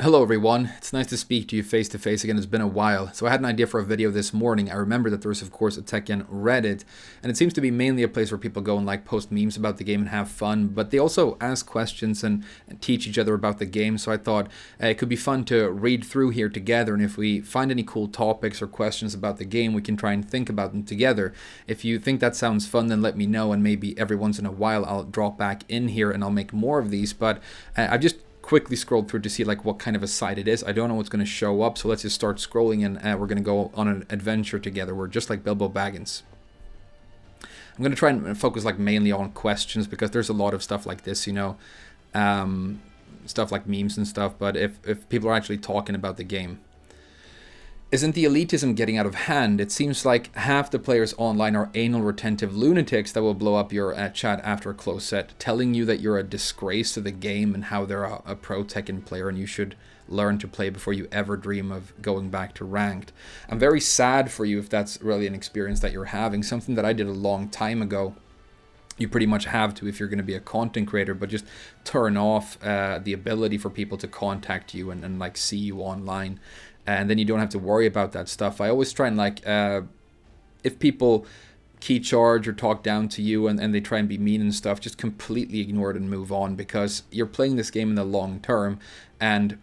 Hello everyone, it's nice to speak to you face to face again. It's been a while. So I had an idea for a video this morning. I remember that there is of course a Tekken Reddit, and it seems to be mainly a place where people go and like post memes about the game and have fun, but they also ask questions and teach each other about the game. So I thought it could be fun to read through here together, and if we find any cool topics or questions about the game, we can try and think about them together. If you think that sounds fun, then let me know, and maybe every once in a while I'll drop back in here and I'll make more of these. But I've just quickly scrolled through to see like what kind of a site it is. I don't know what's going to show up, so let's just start scrolling, and we're going to go on an adventure together. We're just like Bilbo Baggins. I'm going to try and focus like mainly on questions because there's a lot of stuff like this, you know, stuff like memes and stuff, but if people are actually talking about the game. Isn't the elitism getting out of hand? It seems like half the players online are anal retentive lunatics that will blow up your chat after a close set, telling you that you're a disgrace to the game and how they're a pro Tekken player and you should learn to play before you ever dream of going back to ranked. I'm very sad for you if that's really an experience that you're having, something that I did a long time ago. You pretty much have to if you're going to be a content creator, but just turn off the ability for people to contact you and like see you online. And then you don't have to worry about that stuff. I always try and like, if people key charge or talk down to you and they try and be mean and stuff, just completely ignore it and move on, because you're playing this game in the long term, and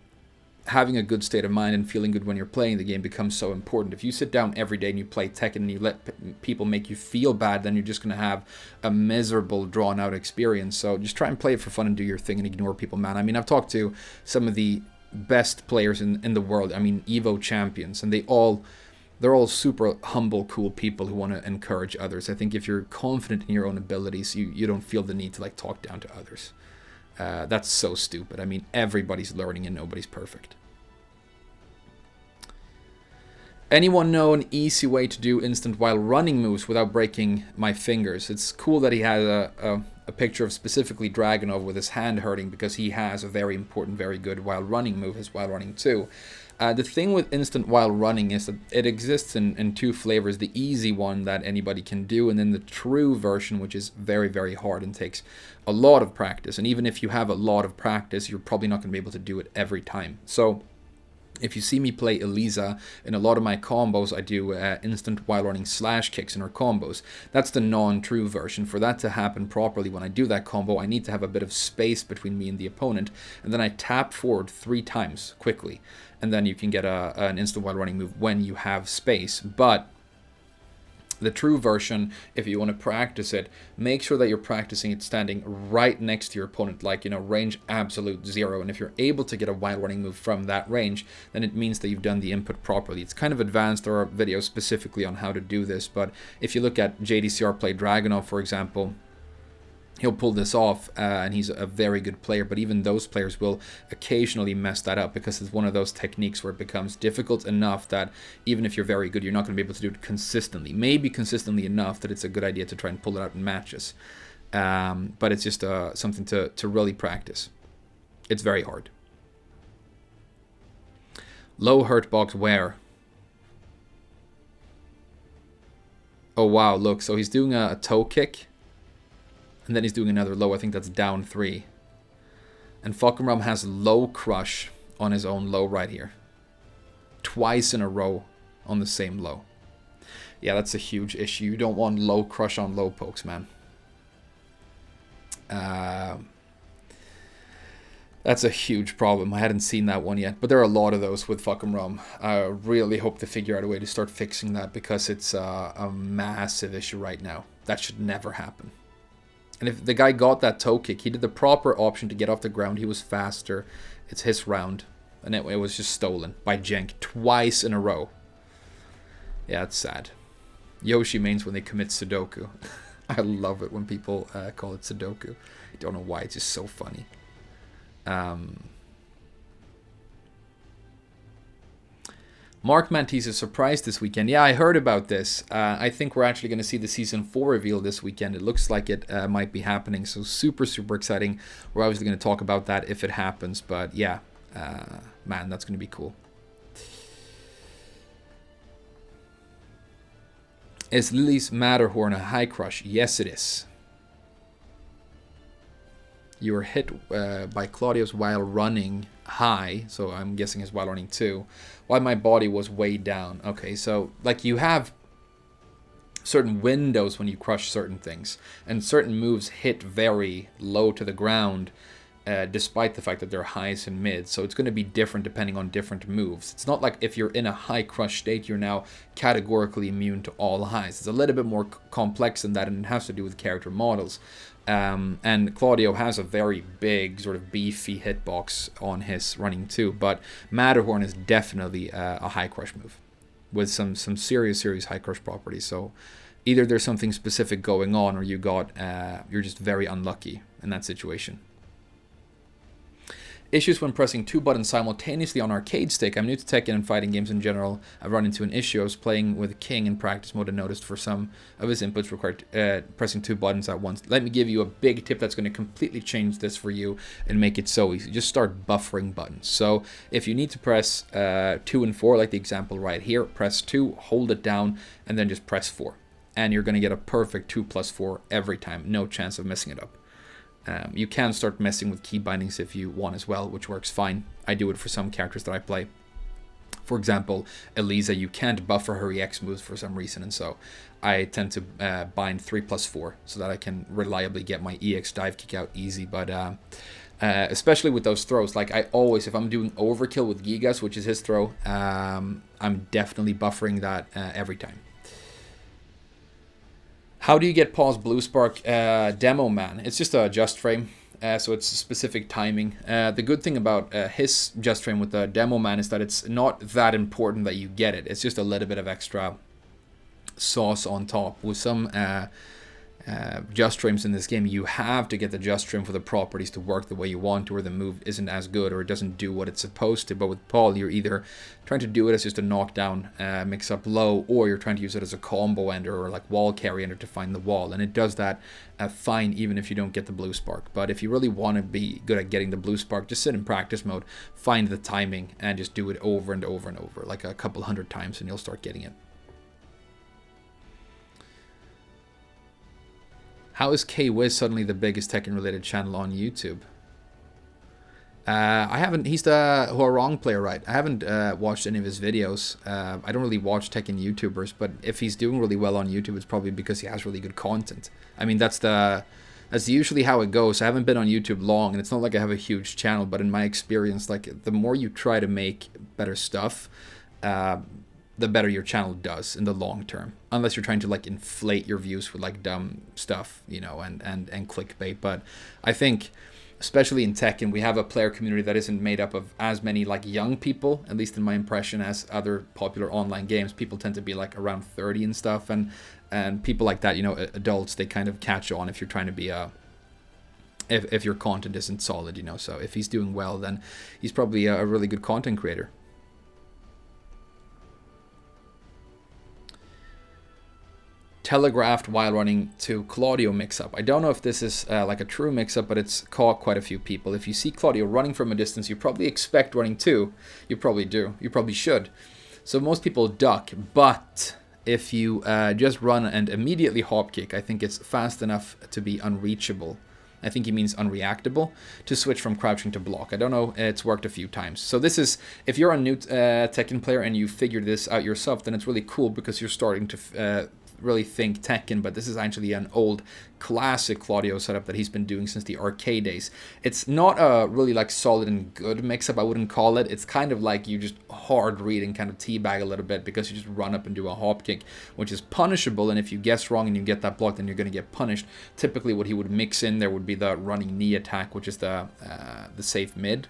having a good state of mind and feeling good when you're playing the game becomes so important. If you sit down every day and you play Tekken and you let people make you feel bad, then you're just going to have a miserable, drawn-out experience. So just try and play it for fun and do your thing and ignore people, man. I mean, I've talked to some of the best players in the world. I mean, Evo champions, and they're all super humble, cool people who want to encourage others. I think if you're confident in your own abilities, you don't feel the need to like talk down to others. That's so stupid. I mean, everybody's learning and nobody's perfect. Anyone know an easy way to do instant while running moves without breaking my fingers? It's cool that he has a picture of specifically Dragunov with his hand hurting, because he has a very important, very good while running move, his while running 2. The thing with instant while running is that it exists in two flavors: the easy one that anybody can do, and then the true version, which is very, very hard and takes a lot of practice. And even if you have a lot of practice, you're probably not going to be able to do it every time. So if you see me play Elisa, in a lot of my combos, I do instant while running slash kicks in her combos. That's the non-true version. For that to happen properly, when I do that combo, I need to have a bit of space between me and the opponent, and then I tap forward 3 times quickly, and then you can get an instant while running move when you have space. But the true version, if you want to practice it, make sure that you're practicing it standing right next to your opponent, like, you know, range absolute 0. And if you're able to get a while running move from that range, then it means that you've done the input properly. It's kind of advanced. There are videos specifically on how to do this, but if you look at JDCR play Dragunov, for example, he'll pull this off, and he's a very good player, but even those players will occasionally mess that up, because it's one of those techniques where it becomes difficult enough that even if you're very good, you're not going to be able to do it consistently. Maybe consistently enough that it's a good idea to try and pull it out in matches. But it's just something to really practice. It's very hard. Low hurt box where? Oh wow, look, so he's doing a toe kick, and then he's doing another low. I think that's down 3. And Falkenram has low crush on his own low right here. Twice in a row on the same low. Yeah, that's a huge issue. You don't want low crush on low pokes, man. That's a huge problem. I hadn't seen that one yet, but there are a lot of those with Falkenram. I really hope to figure out a way to start fixing that, because it's a massive issue right now. That should never happen. And if the guy got that toe kick, he did the proper option to get off the ground. He was faster. It's his round. And it was just stolen by Jenk twice in a row. Yeah, it's sad. Yoshi mains when they commit Sudoku. I love it when people call it Sudoku. I don't know why. It's just so funny. Mark Mantis is surprised this weekend. Yeah, I heard about this. I think we're actually going to see the Season 4 reveal this weekend. It looks like it might be happening, so super, super exciting. We're obviously going to talk about that if it happens, but yeah, man, that's going to be cool. Is Lily's Matterhorn a high crush? Yes, it is. You were hit by Claudio's while running. high, so I'm guessing his while running 2, while my body was way down. Okay, so like you have certain windows when you crush certain things, and certain moves hit very low to the ground, despite the fact that they're highs and mids. So it's going to be different depending on different moves. It's not like if you're in a high crush state, you're now categorically immune to all highs. It's a little bit more complex than that, and it has to do with character models. And Claudio has a very big, sort of beefy hitbox on his running 2, but Matterhorn is definitely a high crush move with some serious high crush properties. So either there's something specific going on, or you're just very unlucky in that situation. Issues when pressing 2 buttons simultaneously on arcade stick. I'm new to Tekken and fighting games in general. I've run into an issue. I was playing with King in practice mode and noticed for some of his inputs required pressing 2 buttons at once. Let me give you a big tip that's going to completely change this for you and make it so easy. Just start buffering buttons. So if you need to press 2 and 4, like the example right here, press 2, hold it down, and then just press 4. And you're going to get a perfect 2 plus 4 every time. No chance of messing it up. You can start messing with key bindings if you want as well, which works fine. I do it for some characters that I play. For example, Elisa, you can't buffer her EX moves for some reason, and so I tend to bind 3 plus 4 so that I can reliably get my EX dive kick out easy. But especially with those throws, like I always, if I'm doing overkill with Gigas, which is his throw, I'm definitely buffering that every time. How do you get Paul's Blue Spark demo man? It's just a just frame, so it's specific timing. The good thing about his just frame with the demo man is that it's not that important that you get it. It's just a little bit of extra sauce on top. With some just frames in this game, you have to get the just frame for the properties to work the way you want to, or the move isn't as good, or it doesn't do what it's supposed to. But with Paul, you're either trying to do it as just a knockdown mix up low, or you're trying to use it as a combo ender or like wall carry ender to find the wall, and it does that fine even if you don't get the blue spark. But if you really want to be good at getting the blue spark, just sit in practice mode, find the timing, and just do it over and over and over, like a couple hundred times, and you'll start getting it. How is Kwiz suddenly the biggest Tekken-related channel on YouTube? I haven't. He's the Huarong player, right? I haven't watched any of his videos. I don't really watch Tekken YouTubers, but if he's doing really well on YouTube, it's probably because he has really good content. I mean, that's usually how it goes. I haven't been on YouTube long, and it's not like I have a huge channel, but in my experience, like the more you try to make better stuff, the better your channel does in the long term. Unless you're trying to like inflate your views with like dumb stuff, you know, and clickbait. But I think, especially in Tekken, we have a player community that isn't made up of as many like young people, at least in my impression, as other popular online games. People tend to be like around 30 and stuff, and people like that, you know, adults, they kind of catch on if you're trying to be if your content isn't solid, you know. So if he's doing well, then he's probably a really good content creator. Telegraphed while running to Claudio mix-up. I don't know if this is like a true mix-up, but it's caught quite a few people. If you see Claudio running from a distance, you probably expect running too. You probably do. You probably should. So most people duck, but if you just run and immediately hop kick, I think it's fast enough to be unreachable. I think he means unreactable, to switch from crouching to block. I don't know, it's worked a few times. So this is, if you're a new Tekken player and you figured this out yourself, then it's really cool because you're starting to really think Tekken, but this is actually an old classic Claudio setup that he's been doing since the arcade days. It's not a really like solid and good mix-up, I wouldn't call it. It's kind of like you just hard read and kind of teabag a little bit because you just run up and do a hop kick, which is punishable, and if you guess wrong and you get that block, then you're going to get punished. Typically what he would mix in there would be the running knee attack, which is the safe mid.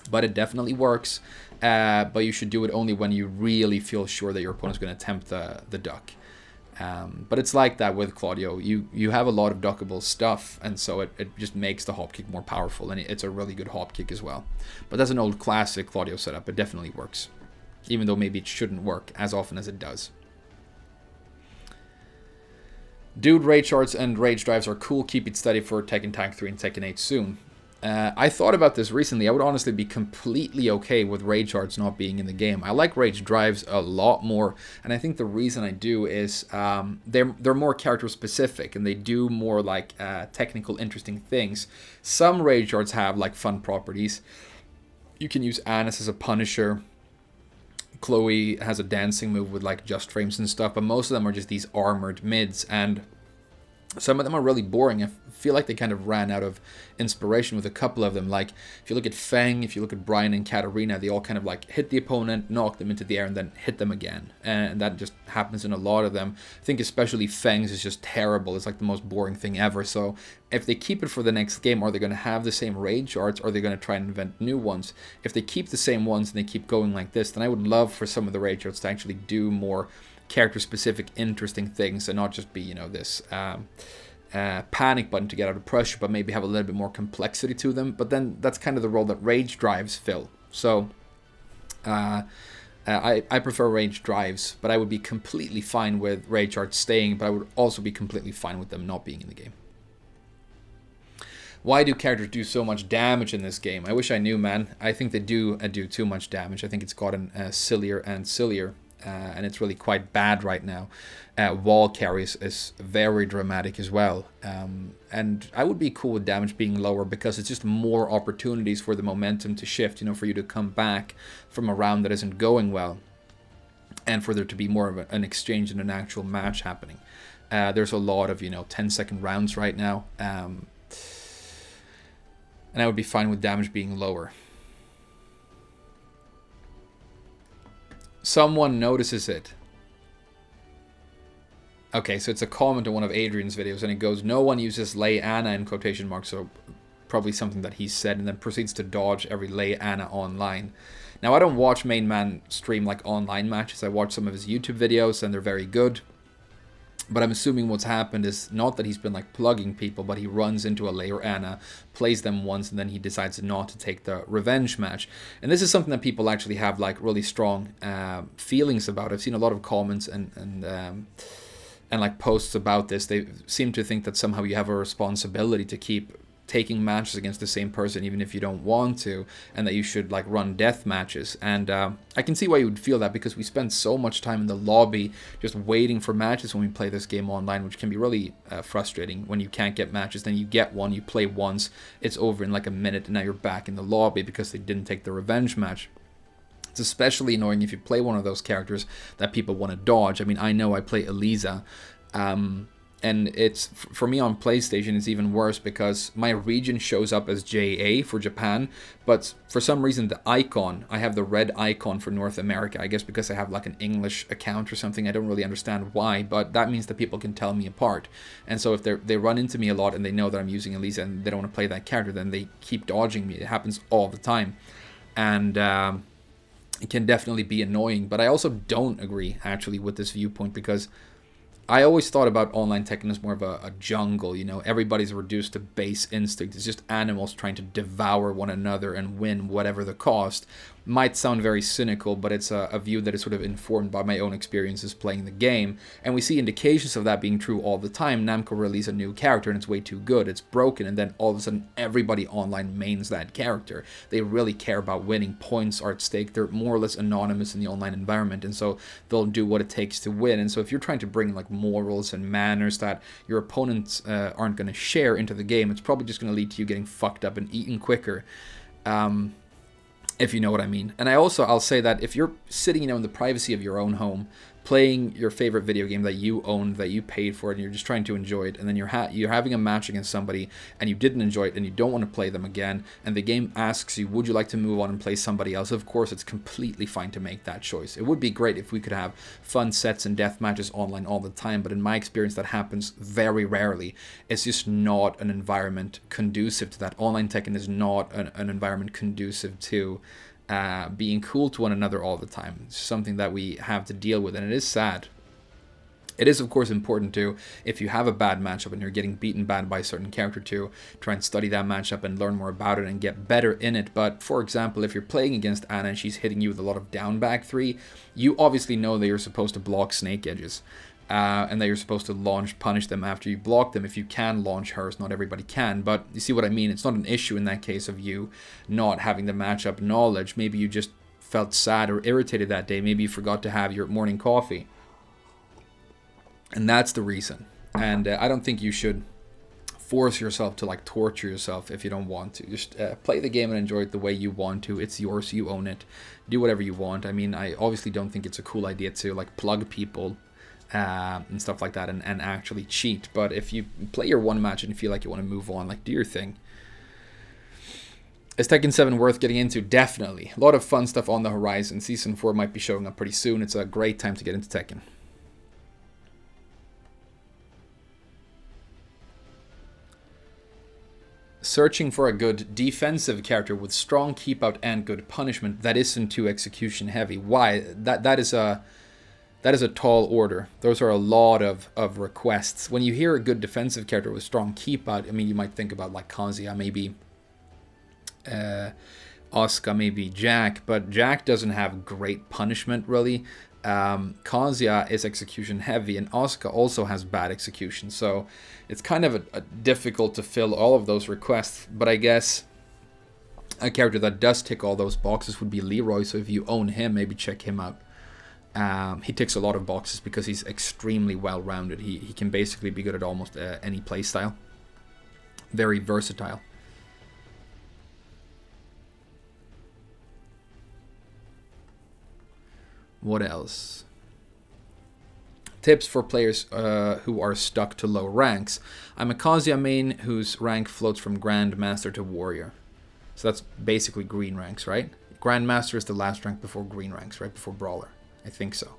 But it definitely works, but you should do it only when you really feel sure that your opponent's going to attempt the duck. But it's like that with Claudio. You have a lot of duckable stuff, and so it just makes the hop kick more powerful, and it's a really good hop kick as well. But that's an old classic Claudio setup. It definitely works, even though maybe it shouldn't work as often as it does. Dude, Raycharts and Rage Drives are cool. Keep it steady for Tekken Tag 3 and Tekken 8 soon. I thought about this recently. I would honestly be completely okay with Raycharts not being in the game. I like Rage Drives a lot more, and I think the reason I do is they're more character specific, and they do more like technical, interesting things. Some Raycharts have like fun properties, You can use Annis as a punisher. Chloe has a dancing move with like just frames and stuff, but most of them are just these armored mids, and some of them are really boring. I feel like they kind of ran out of inspiration with a couple of them. Like, if you look at Feng, if you look at Brian and Katarina, they all kind of like hit the opponent, knock them into the air, and then hit them again. And that just happens in a lot of them. I think especially Feng's is just terrible. It's like the most boring thing ever. So if they keep it for the next game, are they going to have the same Raycharts, or are they going to try and invent new ones? If they keep the same ones and they keep going like this, then I would love for some of the Raycharts to actually do more character-specific, interesting things, and not just be, you know, this panic button to get out of pressure, but maybe have a little bit more complexity to them. But then that's kind of the role that rage drives fill. So I prefer rage drives, but I would be completely fine with Raycharts staying, but I would also be completely fine with them not being in the game. Why do characters do so much damage in this game? I wish I knew, man. I think they do too much damage. I think it's gotten sillier and sillier. And it's really quite bad right now. Wall carries is very dramatic as well. And I would be cool with damage being lower, because it's just more opportunities for the momentum to shift, you know, for you to come back from a round that isn't going well, and for there to be more of an exchange in an actual match happening. There's a lot of, you know, 10-second rounds right now. And I would be fine with damage being lower. Someone notices it. Okay, so it's a comment on one of Adrian's videos, and it goes, "No one uses Lay Anna," in quotation marks, so probably something that he said, and then proceeds to dodge every Lay Anna online. Now, I don't watch Main Man stream like online matches. I watch some of his YouTube videos, and they're very good. But I'm assuming what's happened is not that he's been like plugging people, but he runs into a Lay or Anna, plays them once, and then he decides not to take the revenge match. And this is something that people actually have like really strong feelings about. I've seen a lot of comments and like posts about this. They seem to think that somehow you have a responsibility to keep taking matches against the same person even if you don't want to, and that you should like run death matches. And I can see why you would feel that, because we spend so much time in the lobby just waiting for matches when we play this game online, which can be really frustrating when you can't get matches. Then you get one, you play once, it's over in like a minute, and now you're back in the lobby because they didn't take the revenge match. It's especially annoying if you play one of those characters that people want to dodge. I mean, I know I play Elisa, and it's, for me on PlayStation, it's even worse because my region shows up as JA for Japan, but for some reason the icon, I have the red icon for North America. I guess because I have like an English account or something. I don't really understand why, but that means that people can tell me apart. And so if they run into me a lot and they know that I'm using Elisa and they don't want to play that character, then they keep dodging me. It happens all the time. And it can definitely be annoying. But I also don't agree actually with this viewpoint, because I always thought about online Tekken as more of a jungle, you know, everybody's reduced to base instinct. It's just animals trying to devour one another and win whatever the cost. Might sound very cynical, but it's a view that is sort of informed by my own experiences playing the game. And we see indications of that being true all the time. Namco release a new character and it's way too good, it's broken, and then all of a sudden everybody online mains that character. They really care about winning, points are at stake, they're more or less anonymous in the online environment, and so they'll do what it takes to win. And so if you're trying to bring like morals and manners that your opponents aren't going to share into the game, it's probably just going to lead to you getting fucked up and eaten quicker. If you know what I mean. And I'll say that if you're sitting, you know, in the privacy of your own home, playing your favorite video game that you own, that you paid for, and you're just trying to enjoy it, and then you're having a match against somebody and you didn't enjoy it and you don't want to play them again, and the game asks you, would you like to move on and play somebody else? Of course, it's completely fine to make that choice. It would be great if we could have fun sets and death matches online all the time, but in my experience that happens very rarely. It's just not an environment conducive to that. Online Tekken is not an environment conducive to being cool to one another all the time. It's something that we have to deal with, and it is sad. It is, of course, important to, if you have a bad matchup and you're getting beaten bad by a certain character, to try and study that matchup and learn more about it and get better in it. But, for example, if you're playing against Anna and she's hitting you with a lot of down back 3, you obviously know that you're supposed to block snake edges. And that you're supposed to punish them after you block them. If you can launch hers, not everybody can, but you see what I mean? It's not an issue in that case of you not having the matchup knowledge. Maybe you just felt sad or irritated that day. Maybe you forgot to have your morning coffee. And that's the reason. And I don't think you should force yourself to like torture yourself if you don't want to. Just play the game and enjoy it the way you want to. It's yours, you own it. Do whatever you want. I mean, I obviously don't think it's a cool idea to like plug people and stuff like that and actually cheat. But if you play your one match and you feel like you want to move on, like do your thing. Is Tekken 7 worth getting into? Definitely. A lot of fun stuff on the horizon. Season 4 might be showing up pretty soon. It's a great time to get into Tekken. Searching for a good defensive character with strong keep out and good punishment that isn't too execution heavy. Why? That is a tall order. Those are a lot of requests. When you hear a good defensive character with strong keep out, I mean, you might think about like Kazuya, maybe Asuka, maybe Jack, but Jack doesn't have great punishment really. Kazuya is execution heavy, and Asuka also has bad execution, so it's kind of a difficult to fill all of those requests. But I guess a character that does tick all those boxes would be Leroy, so if you own him, maybe check him out. He ticks a lot of boxes because he's extremely well-rounded. He can basically be good at almost any playstyle. Very versatile. What else? Tips for players who are stuck to low ranks. I'm a Kazuya main whose rank floats from Grandmaster to Warrior. So that's basically green ranks, right? Grandmaster is the last rank before green ranks, right? Before Brawler. I think so.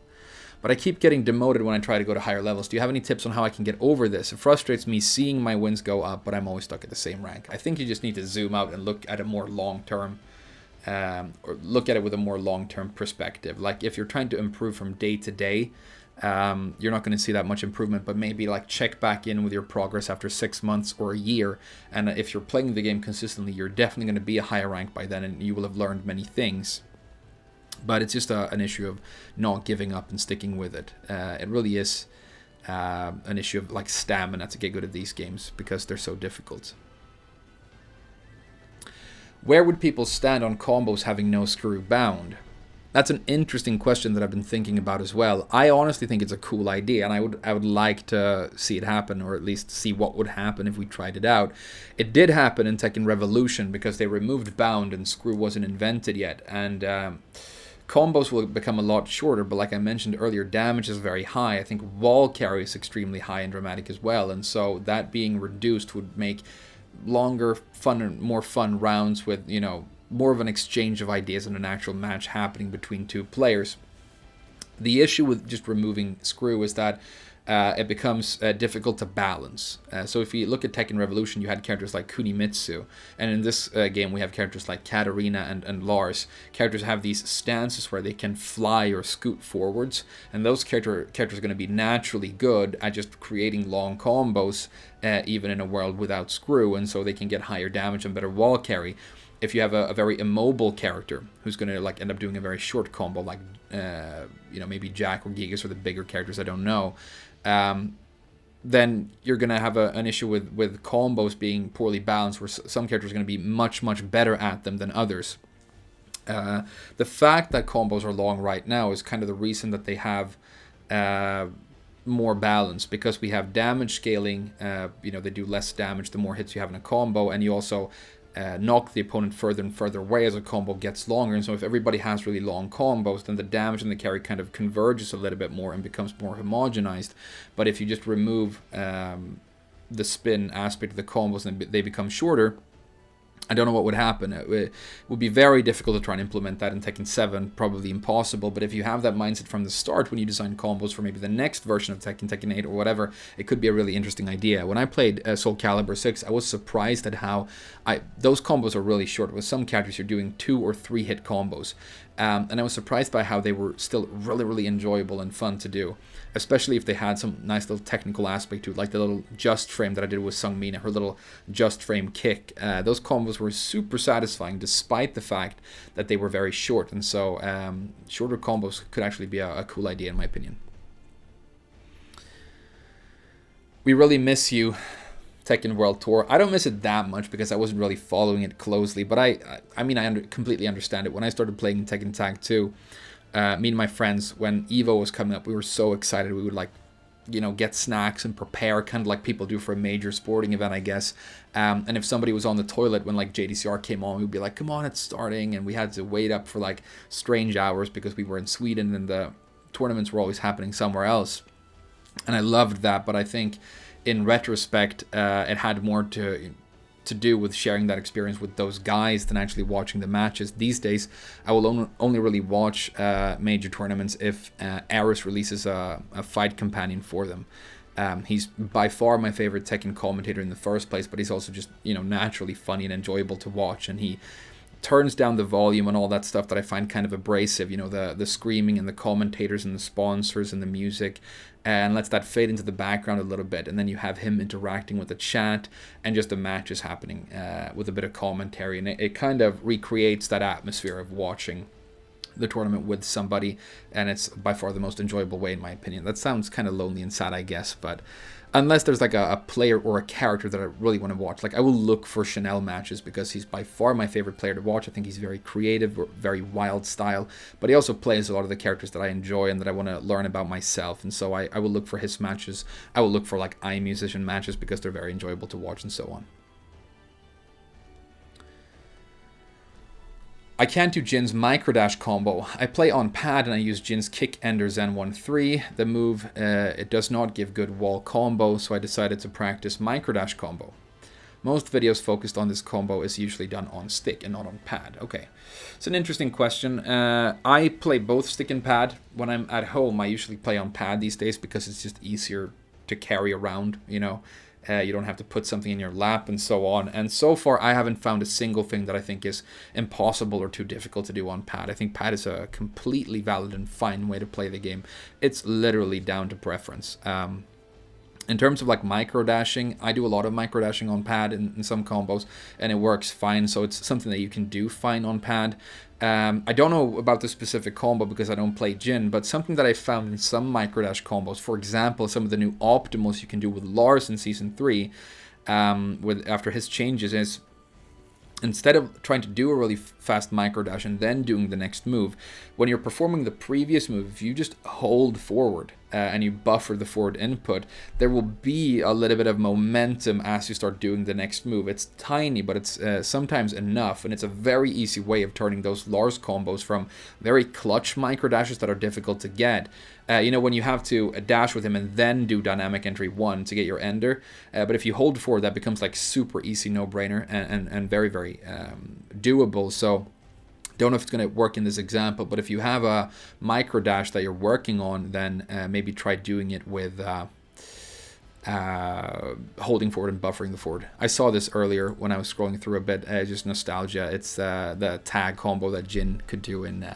But I keep getting demoted when I try to go to higher levels. Do you have any tips on how I can get over this? It frustrates me seeing my wins go up, but I'm always stuck at the same rank. I think you just need to zoom out and look at it more long-term. Or look at it with a more long-term perspective. Like if you're trying to improve from day to day, you're not going to see that much improvement, but maybe like check back in with your progress after 6 months or a year, and if you're playing the game consistently, you're definitely going to be a higher rank by then, and you will have learned many things. But it's just an issue of not giving up and sticking with it. It really is an issue of like stamina to get good at these games because they're so difficult. Where would people stand on combos having no screw bound? That's an interesting question that I've been thinking about as well. I honestly think it's a cool idea, and I would like to see it happen, or at least see what would happen if we tried it out. It did happen in Tekken Revolution because they removed bound and screw wasn't invented yet, and combos will become a lot shorter, but like I mentioned earlier, damage is very high. I think wall carry is extremely high and dramatic as well, and so that being reduced would make longer, more fun rounds with, you know, more of an exchange of ideas and an actual match happening between two players. The issue with just removing screw is that it becomes difficult to balance. So if you look at Tekken Revolution, you had characters like Kunimitsu, and in this game we have characters like Katarina and Lars. Characters have these stances where they can fly or scoot forwards, and those characters are going to be naturally good at just creating long combos, even in a world without screw, and so they can get higher damage and better wall carry. If you have a very immobile character who's going to like end up doing a very short combo, like you know, maybe Jack or Gigas or the bigger characters, I don't know, then you're going to have an issue with combos being poorly balanced, where some characters are going to be much better at them than others. The fact that combos are long right now is kind of the reason that they have more balance, because we have damage scaling. You know, they do less damage the more hits you have in a combo, and you also knock the opponent further and further away as a combo gets longer. And so if everybody has really long combos, then the damage and the carry kind of converges a little bit more and becomes more homogenized. But if you just remove the spin aspect of the combos and they become shorter, I don't know what would happen. It would be very difficult to try and implement that in Tekken 7, probably impossible. But if you have that mindset from the start when you design combos for maybe the next version of Tekken, Tekken 8 or whatever, it could be a really interesting idea. When I played Soul Calibur 6, I was surprised at how those combos are really short. With some characters, you're doing 2 or 3 hit combos. And I was surprised by how they were still really enjoyable and fun to do, especially if they had some nice little technical aspect to it, like the little just frame that I did with Sungmina, her little just frame kick. Those combos were super satisfying despite the fact that they were very short, and so shorter combos could actually be a cool idea in my opinion. We really miss you, Tekken World Tour. I don't miss it that much because I wasn't really following it closely, but I mean, I completely understand it. When I started playing Tekken Tag 2, me and my friends, when Evo was coming up, we were so excited. We would like you know, get snacks and prepare, kind of like people do for a major sporting event, I guess. And if somebody was on the toilet when like JDCR came on, we'd be like, come on, it's starting. And we had to wait up for like strange hours because we were in Sweden and the tournaments were always happening somewhere else. And I loved that, but I think in retrospect, it had more to do with sharing that experience with those guys than actually watching the matches. These days, I will only really watch major tournaments if Aris releases a fight companion for them. He's by far my favorite Tekken commentator in the first place, but he's also just, you know, naturally funny and enjoyable to watch, and he turns down the volume and all that stuff that I find kind of abrasive, you know, the screaming and the commentators and the sponsors and the music, and lets that fade into the background a little bit, and then you have him interacting with the chat and just the matches happening with a bit of commentary, and it kind of recreates that atmosphere of watching the tournament with somebody, and it's by far the most enjoyable way, in my opinion. That sounds kind of lonely and sad, I guess, but unless there's like a player or a character that I really want to watch, like I will look for Chanel matches because he's by far my favorite player to watch. I think he's very creative, very wild style, but he also plays a lot of the characters that I enjoy and that I want to learn about myself, and so I will look for his matches. I will look for like iMusician matches because they're very enjoyable to watch and so on. I can't do Jin's microdash combo. I play on pad and I use Jin's kick ender Zen 1-3. The move, it does not give good wall combo, so I decided to practice microdash combo. Most videos focused on this combo is usually done on stick and not on pad. Okay, it's an interesting question. I play both stick and pad. When I'm at home, I usually play on pad these days because it's just easier to carry around, you know. You don't have to put something in your lap and so on. And so far, I haven't found a single thing that I think is impossible or too difficult to do on pad. I think pad is a completely valid and fine way to play the game. It's literally down to preference. In terms of like micro dashing, I do a lot of micro dashing on pad in some combos, and it works fine. So it's something that you can do fine on pad. I don't know about the specific combo because I don't play Jin, but something that I found in some microdash combos, for example, some of the new optimals you can do with Lars in Season 3, after his changes, is instead of trying to do a really fast microdash and then doing the next move, when you're performing the previous move, if you just hold forward and you buffer the forward input, there will be a little bit of momentum as you start doing the next move. It's tiny, but it's sometimes enough, and it's a very easy way of turning those Lars combos from very clutch microdashes that are difficult to get. You know, when you have to dash with him and then do dynamic entry 1 to get your ender, but if you hold forward, that becomes like super easy, no-brainer, and very, very doable. So don't know if it's going to work in this example, but if you have a micro dash that you're working on, then maybe try doing it with holding forward and buffering the forward. I saw this earlier when I was scrolling through a bit, just nostalgia. It's the tag combo that Jin could do in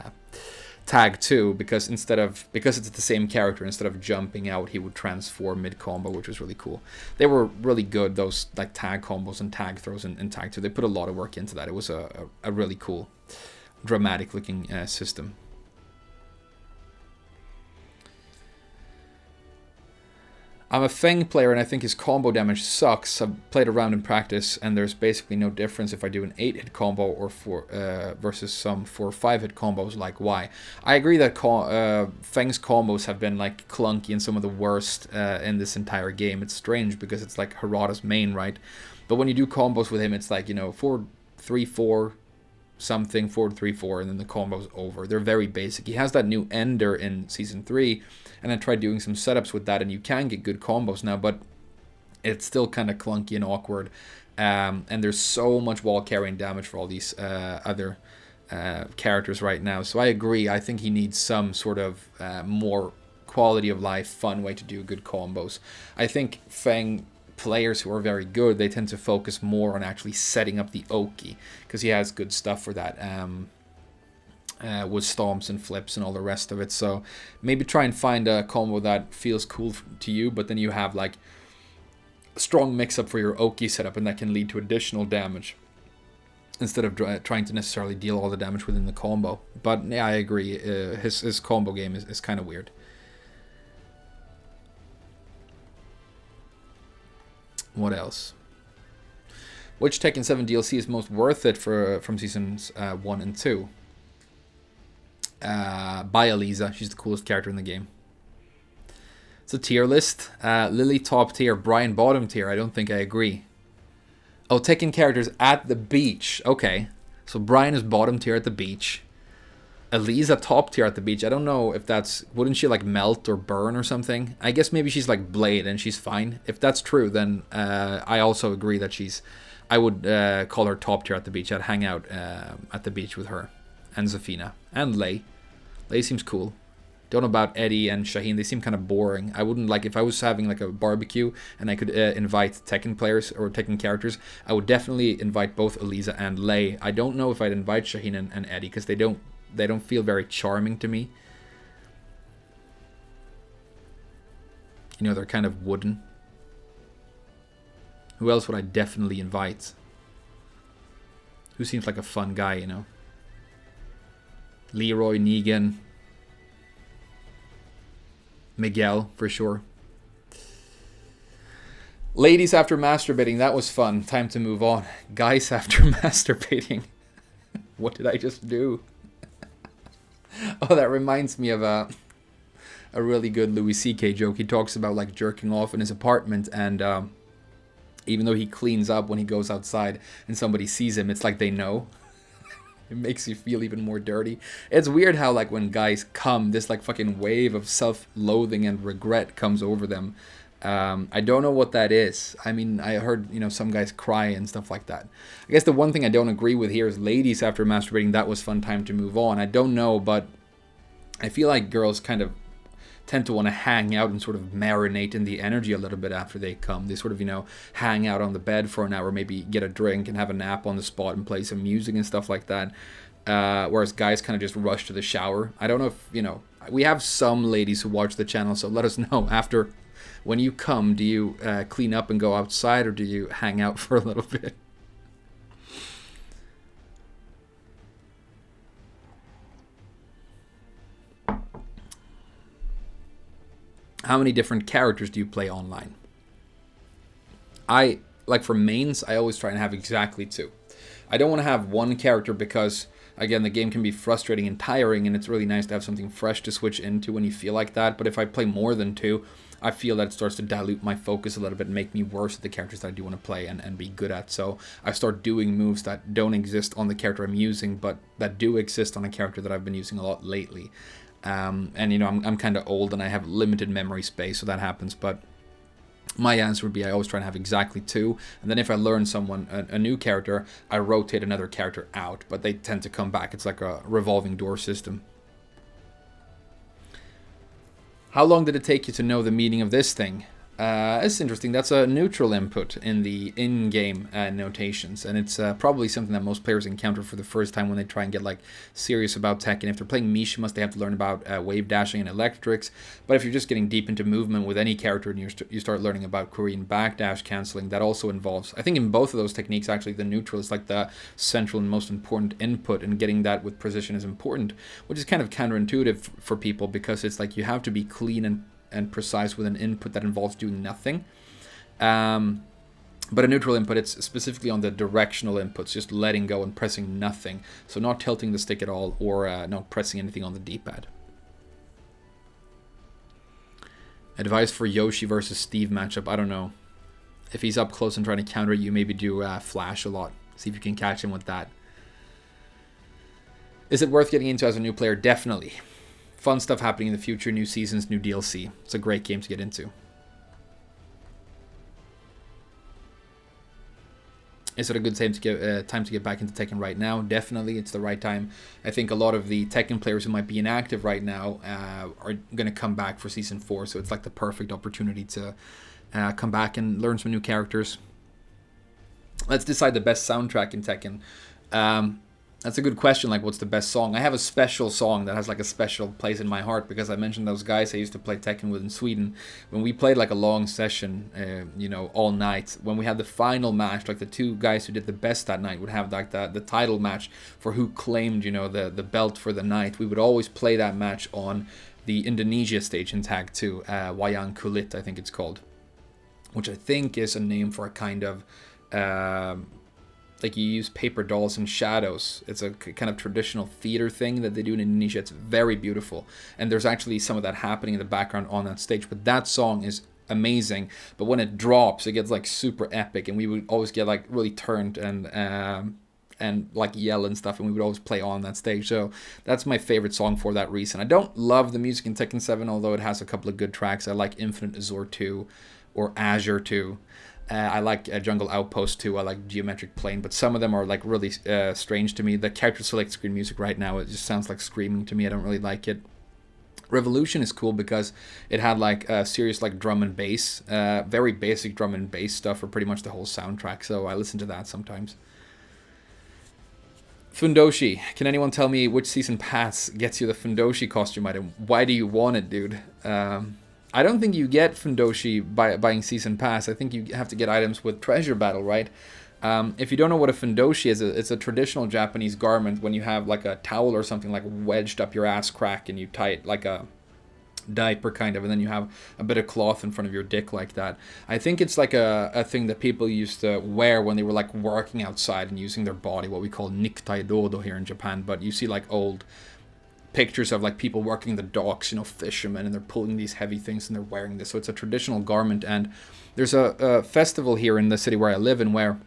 Tag 2, because it's the same character, instead of jumping out, he would transform mid combo, which was really cool. They were really good, those like tag combos and tag throws in Tag 2. They put a lot of work into that. It was a really cool, dramatic looking system. I'm a Feng player and I think his combo damage sucks. I've played around in practice and there's basically no difference if I do an 8-hit combo or versus some 4 or 5-hit combos like Y. I agree that Feng's combos have been like clunky and some of the worst in this entire game. It's strange because it's like Harada's main, right? But when you do combos with him, it's like, you know, 4-3-4 something, 4-3-4, and then the combo's over. They're very basic. He has that new ender in Season 3, and I tried doing some setups with that, and you can get good combos now, but it's still kind of clunky and awkward. And there's so much wall carrying damage for all these other characters right now. So I agree. I think he needs some sort of more quality of life, fun way to do good combos. I think Feng players who are very good, they tend to focus more on actually setting up the Oki, because he has good stuff for that with stomps and flips and all the rest of it. So maybe try and find a combo that feels cool to you, but then you have like a strong mix-up for your Oki setup, and that can lead to additional damage instead of trying to necessarily deal all the damage within the combo. But yeah, I agree, his combo game is kind of weird. What else? Which Tekken 7 DLC is most worth it from Seasons 1 and 2? By Eliza. She's the coolest character in the game. It's a tier list. Lily top tier, Brian bottom tier. I don't think I agree. Oh, Tekken characters at the beach. Okay. So Brian is bottom tier at the beach. Elisa top tier at the beach. I don't know if that's... Wouldn't she like melt or burn or something? I guess maybe she's like Blade and she's fine. If that's true, then I also agree that she's... I would call her top tier at the beach. I'd hang out at the beach with her. And Zafina. And Lei. Lei seems cool. Don't know about Eddie and Shaheen. They seem kind of boring. I wouldn't like... If I was having like a barbecue and I could invite Tekken players or Tekken characters, I would definitely invite both Elisa and Lei. I don't know if I'd invite Shaheen and Eddie because they don't feel very charming to me. You know, they're kind of wooden. Who else would I definitely invite? Who seems like a fun guy, you know? Leroy, Negan. Miguel, for sure. Ladies after masturbating, that was fun. Time to move on. Guys after masturbating. What did I just do? Oh, that reminds me of a really good Louis C.K. joke. He talks about like jerking off in his apartment, and even though he cleans up when he goes outside and somebody sees him, it's like they know. It makes you feel even more dirty. It's weird how like when guys come, this like fucking wave of self-loathing and regret comes over them. I don't know what that is. I mean, I heard, you know, some guys cry and stuff like that. I guess the one thing I don't agree with here is ladies after masturbating, that was fun, time to move on. I don't know, but I feel like girls kind of tend to want to hang out and sort of marinate in the energy a little bit after they come. They sort of, you know, hang out on the bed for an hour, maybe get a drink and have a nap on the spot and play some music and stuff like that. Whereas guys kind of just rush to the shower. I don't know if, you know, we have some ladies who watch the channel, so let us know after... When you come, do you clean up and go outside, or do you hang out for a little bit? How many different characters do you play online? Like for mains, I always try and have exactly 2. I don't want to have one character because, again, the game can be frustrating and tiring, and it's really nice to have something fresh to switch into when you feel like that. But if I play more than 2, I feel that it starts to dilute my focus a little bit and make me worse at the characters that I do want to play and be good at. So I start doing moves that don't exist on the character I'm using, but that do exist on a character that I've been using a lot lately. And, you know, I'm kind of old and I have limited memory space, so that happens. But my answer would be I always try and have exactly 2. And then if I learn a new character, I rotate another character out. But they tend to come back. It's like a revolving door system. How long did it take you to know the meaning of this thing? It's interesting. That's a neutral input in the in-game notations, and it's probably something that most players encounter for the first time when they try and get like serious about Tekken. If they're playing Mishimas, they have to learn about wave dashing and electrics. But if you're just getting deep into movement with any character and you start learning about Korean backdash canceling, that also involves, I think in both of those techniques, actually the neutral is like the central and most important input, and getting that with precision is important, which is kind of counterintuitive for people because it's like you have to be clean and precise with an input that involves doing nothing. But a neutral input, it's specifically on the directional inputs, just letting go and pressing nothing. So not tilting the stick at all, or not pressing anything on the D-pad. Advice for Yoshi versus Steve matchup, I don't know. If he's up close and trying to counter you, maybe do flash a lot. See if you can catch him with that. Is it worth getting into as a new player? Definitely. Fun stuff happening in the future, new seasons, new DLC. It's a great game to get into. Is it a good time to get back into Tekken right now? Definitely, it's the right time. I think a lot of the Tekken players who might be inactive right now are going to come back for Season 4, so it's like the perfect opportunity to come back and learn some new characters. Let's decide the best soundtrack in Tekken. That's a good question, like what's the best song? I have a special song that has like a special place in my heart because I mentioned those guys I used to play Tekken with in Sweden. When we played like a long session, you know, all night, when we had the final match, like the 2 guys who did the best that night would have like the title match for who claimed, you know, the belt for the night. We would always play that match on the Indonesia stage in Tag 2, Wayang Kulit, I think it's called, which I think is a name for a kind of... like you use paper dolls and shadows. It's a kind of traditional theater thing that they do in Indonesia. It's very beautiful, and there's actually some of that happening in the background on that stage. But that song is amazing. But when it drops, it gets like super epic, and we would always get like really turned and like yell and stuff, and we would always play on that stage. So that's my favorite song for that reason. I don't love the music in Tekken 7, although it has a couple of good tracks. I like Infinite Azure 2 or Azure 2. I like Jungle Outpost 2. I like Geometric Plane, but some of them are like really strange to me. The character select screen music right now, it just sounds like screaming to me. I don't really like it. Revolution is cool because it had like serious like drum and bass, very basic drum and bass stuff for pretty much the whole soundtrack. So I listen to that sometimes. Fundoshi. Can anyone tell me which season pass gets you the Fundoshi costume item? Why do you want it, dude? I don't think you get Fundoshi by buying season pass. I think you have to get items with treasure battle, right? If you don't know what a Fundoshi is, it's a traditional Japanese garment when you have like a towel or something like wedged up your ass crack and you tie it like a diaper kind of, and then you have a bit of cloth in front of your dick like that. I think it's like a thing that people used to wear when they were like working outside and using their body, what we call nikitai dodo here in Japan. But you see like old pictures of like people working the docks, you know, fishermen, and they're pulling these heavy things and they're wearing this. So it's a traditional garment, and there's a festival here in the city where I live in where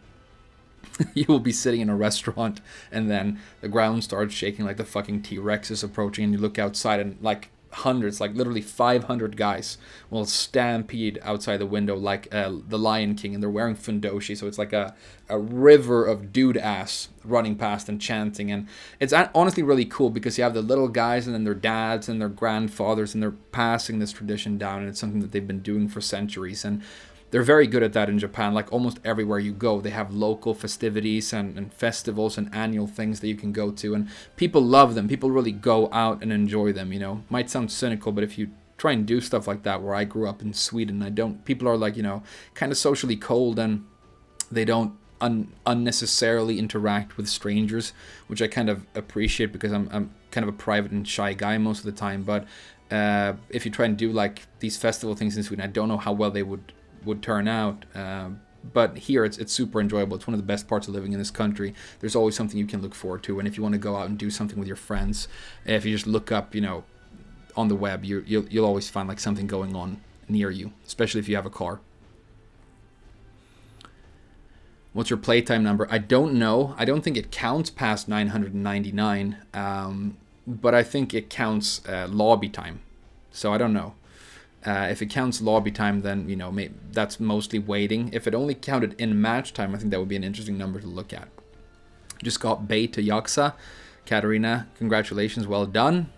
you will be sitting in a restaurant and then the ground starts shaking like the fucking T-Rex is approaching, and you look outside and like hundreds, like literally 500 guys will stampede outside the window like the Lion King, and they're wearing Fundoshi, so it's like a river of dude ass running past and chanting. And it's honestly really cool because you have the little guys and then their dads and their grandfathers, and they're passing this tradition down, and it's something that they've been doing for centuries. And they're very good at that in Japan. Like almost everywhere you go, they have local festivities and festivals and annual things that you can go to. And people love them. People really go out and enjoy them, you know. Might sound cynical, but if you try and do stuff like that, where I grew up in Sweden, people are like, you know, kind of socially cold, and they don't unnecessarily interact with strangers, which I kind of appreciate because I'm kind of a private and shy guy most of the time. But if you try and do like these festival things in Sweden, I don't know how well they would turn out, but here it's super enjoyable. It's one of the best parts of living in this country. There's always something you can look forward to, and if you want to go out and do something with your friends, if you just look up, you know, on the web, you'll always find like something going on near you, especially if you have a car. What's your playtime number? I don't know. I don't think it counts past 999, but I think it counts lobby time, so I don't know. If it counts lobby time, then, you know, that's mostly waiting. If it only counted in match time, I think that would be an interesting number to look at. Just got bait to Yaksa. Katarina, congratulations, well done.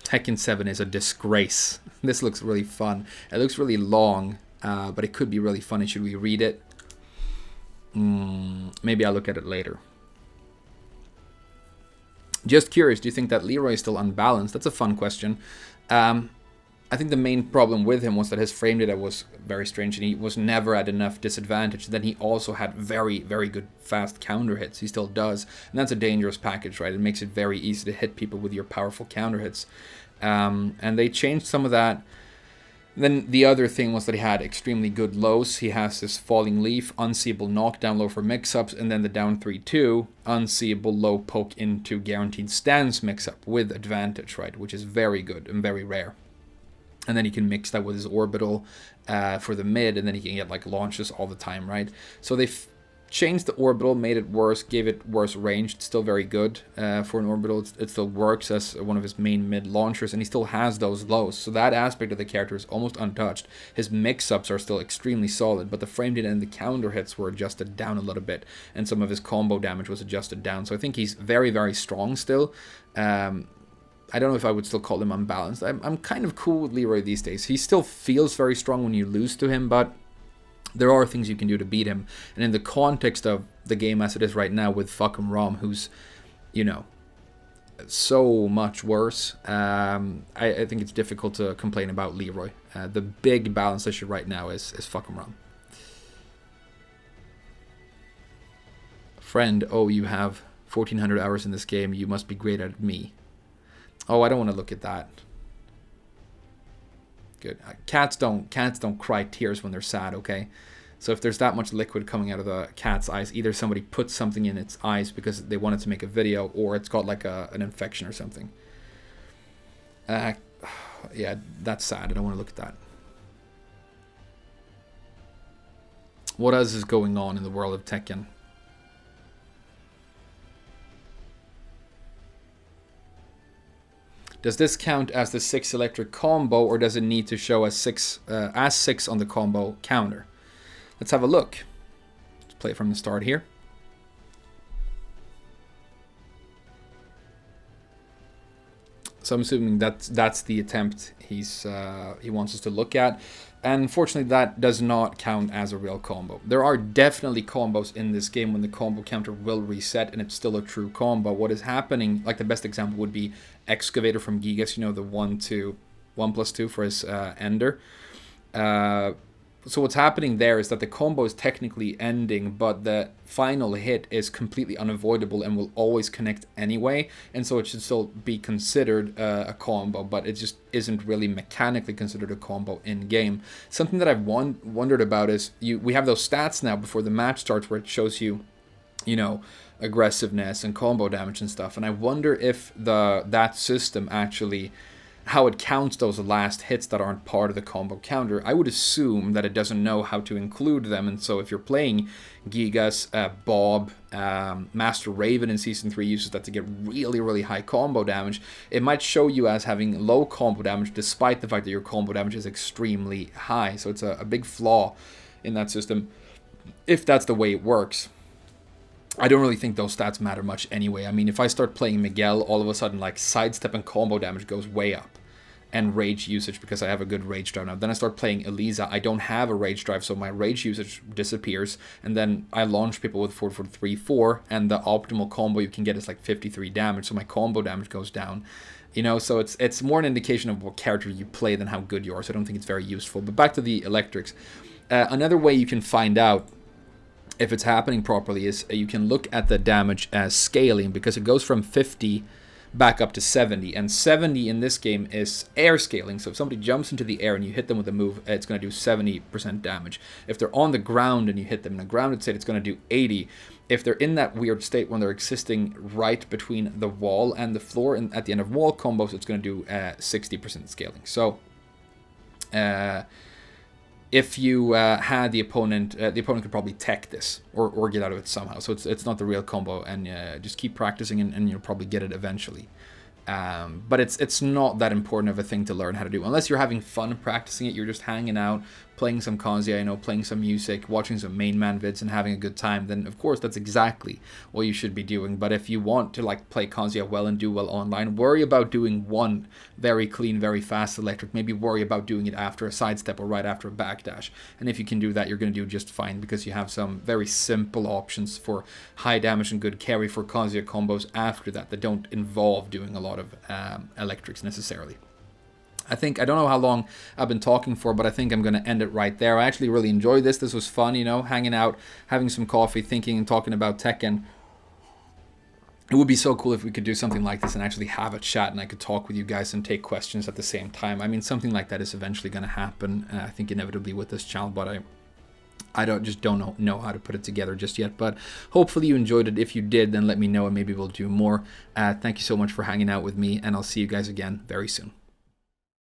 Tekken 7 is a disgrace. This looks really fun. It looks really long, but it could be really funny. Should we read it? Maybe I'll look at it later. Just curious, do you think that Leroy is still unbalanced? That's a fun question. I think the main problem with him was that his frame data was very strange, and he was never at enough disadvantage. Then he also had very, very good fast counter hits. He still does, and that's a dangerous package, right? It makes it very easy to hit people with your powerful counter hits. And they changed some of that. Then the other thing was that he had extremely good lows. He has this falling leaf, unseeable knockdown low for mix-ups, and then the down 3-2, unseeable low poke into guaranteed stance mix-up with advantage, right? Which is very good and very rare. And then he can mix that with his orbital for the mid, and then he can get like launches all the time, right? So they've changed the orbital, made it worse, gave it worse range. It's still very good for an orbital. It still works as one of his main mid launchers, and he still has those lows. So that aspect of the character is almost untouched. His mix-ups are still extremely solid, but the frame data and the counter hits were adjusted down a little bit, and some of his combo damage was adjusted down. So I think he's very, very strong still. I don't know if I would still call him unbalanced. I'm kind of cool with Leroy these days. He still feels very strong when you lose to him, but there are things you can do to beat him. And in the context of the game as it is right now with fucking Rom, who's, you know, so much worse, I think it's difficult to complain about Leroy. The big balance issue right now is fucking Rom. Friend, oh, you have 1,400 hours in this game. You must be great at me. Oh, I don't want to look at that. Good. Cats don't cry tears when they're sad, okay? So if there's that much liquid coming out of the cat's eyes, either somebody put something in its eyes because they wanted to make a video, or it's got like an infection or something. Yeah, that's sad. I don't want to look at that. What else is going on in the world of Tekken? Does this count as the 6 electric combo, or does it need to show as 6 on the combo counter? Let's have a look. Let's play from the start here. So I'm assuming that's the attempt he wants us to look at. And unfortunately, that does not count as a real combo. There are definitely combos in this game when the combo counter will reset and it's still a true combo. What is happening, like the best example would be Excavator from Gigas, you know, the 1+2 for his Ender. So what's happening there is that the combo is technically ending, but the final hit is completely unavoidable and will always connect anyway. And so it should still be considered a combo, but it just isn't really mechanically considered a combo in game. Something that I've wondered about is we have those stats now before the match starts where it shows you, you know, aggressiveness and combo damage and stuff. And I wonder if that system actually, how it counts those last hits that aren't part of the combo counter. I would assume that it doesn't know how to include them, and so if you're playing Gigas, Bob, Master Raven in Season 3 uses that to get really, really high combo damage, it might show you as having low combo damage despite the fact that your combo damage is extremely high. So it's a big flaw in that system, if that's the way it works. I don't really think those stats matter much anyway. I mean, if I start playing Miguel, all of a sudden, like, sidestep and combo damage goes way up. And rage usage, because I have a good rage drive now. Then I start playing Eliza. I don't have a rage drive, so my rage usage disappears. And then I launch people with 4-4-3-4, and the optimal combo you can get is like 53 damage, so my combo damage goes down. You know, so it's more an indication of what character you play than how good you are, so I don't think it's very useful. But back to the electrics. Another way you can find out if it's happening properly is you can look at the damage as scaling, because it goes from 50 back up to 70, and 70 in this game is air scaling. So if somebody jumps into the air and you hit them with a move, it's going to do 70% damage. If they're on the ground and you hit them in a grounded state, it's going to do 80. If they're in that weird state when they're existing right between the wall and the floor, and at the end of wall combos, it's going to do 60% scaling. So if you had the opponent could probably tech this or get out of it somehow. So it's not the real combo, and just keep practicing and you'll probably get it eventually. But it's not that important of a thing to learn how to do. Unless you're having fun practicing it, you're just hanging out, playing some Kazuya, you know, playing some music, watching some main man vids and having a good time, then of course that's exactly what you should be doing. But if you want to like play Kazuya well and do well online, worry about doing one very clean, very fast electric. Maybe worry about doing it after a sidestep or right after a backdash. And if you can do that, you're going to do just fine, because you have some very simple options for high damage and good carry for Kazuya combos after that don't involve doing a lot of electrics necessarily. I don't know how long I've been talking for, but I think I'm going to end it right there. I actually really enjoyed this. This was fun, you know, hanging out, having some coffee, thinking and talking about Tekken. It would be so cool if we could do something like this and actually have a chat and I could talk with you guys and take questions at the same time. I mean, something like that is eventually going to happen, I think inevitably with this channel, but I don't know how to put it together just yet, but hopefully you enjoyed it. If you did, then let me know and maybe we'll do more. Thank you so much for hanging out with me, and I'll see you guys again very soon.